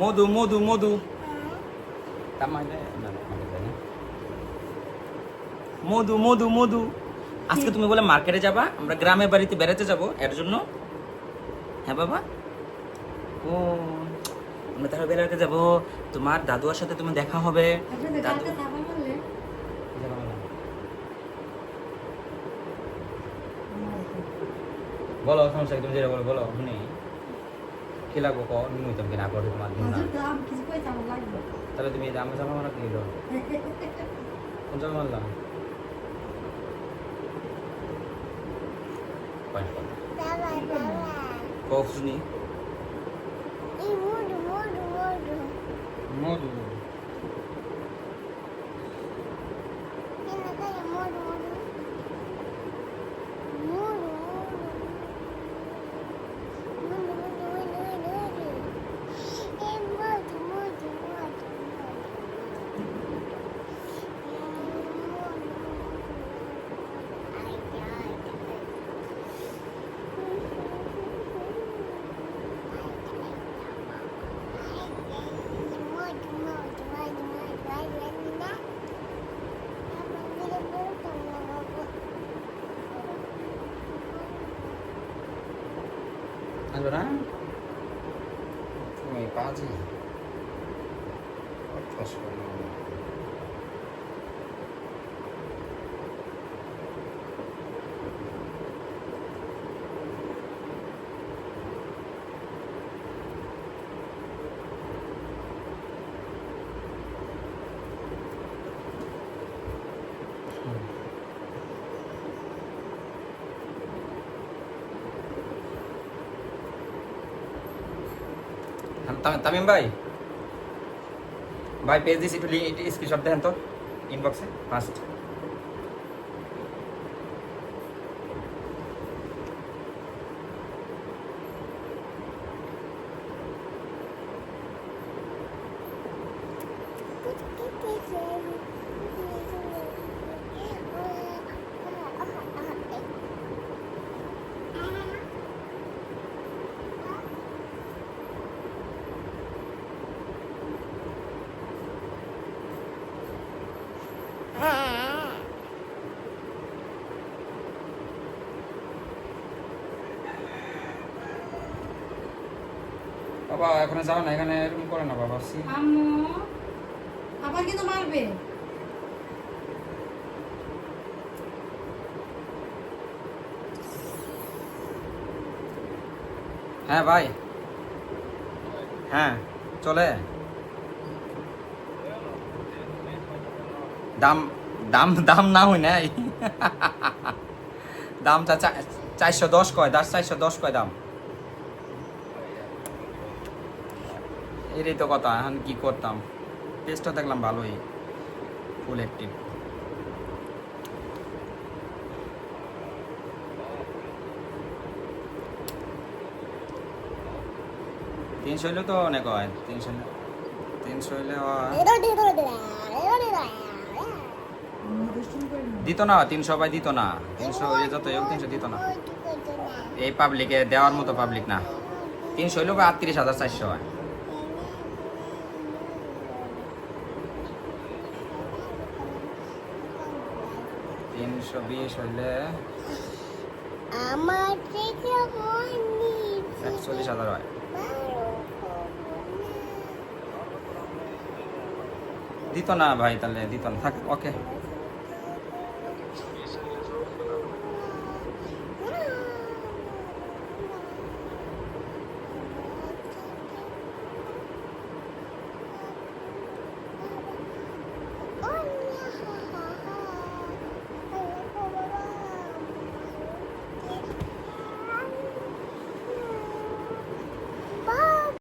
মধু মধু মধু তামাইলে না না মধু মধু মধু আজকে তুমি বলে মার্কেটে যাবা, আমরা গ্রামের বাড়িতে বেড়াতে যাব এর জন্য। হ্যাঁ বাবা, ও আমরা তাহলে বেড়াতে যাব, তোমার দাদুর সাথে তুমি দেখা হবে। দাদু বলো সমস্যা তুমি যেটা বলো বলো শুনি কি লাগবো ক নিতাম কিনা করে তোমার না তাহলে তুমি আমার জামা মারা কিলো কোন জামা মারলাম কফ শুনি মধু Allora, come i pazzi? Tamim ভাই ভাই পেজ দিস একটু স্ক্রিনশট দেন তো ইনবক্সে ফার্স্ট। বাবা এখানে যাও না, এখানে এরকম করে না বাবা। আম্মু আবার কিন্তু মারবে। হ্যাঁ ভাই, হ্যাঁ চলে। দাম দাম দাম না হই নাই দামটা 410 কয়, 410 কয় দাম। এরই তো কথা, এখন কি করতাম। টেস্টটা দেখলাম ভালোই, ফুল অ্যাক্টিভ। তিনশো হইলে তো অনেক হয়, 300 হইলে দিত না, 300 ভাই দিত না, 300 হইলে যত 300 দিত না। এই পাবলিকে দেওয়ার মতো পাবলিক না। 300 হইলেও 38,400 হয়। 320 হইলে আমার থেকে 41,000 হয়। দিত না ভাই, তাহলে দিত না, থাক ওকে।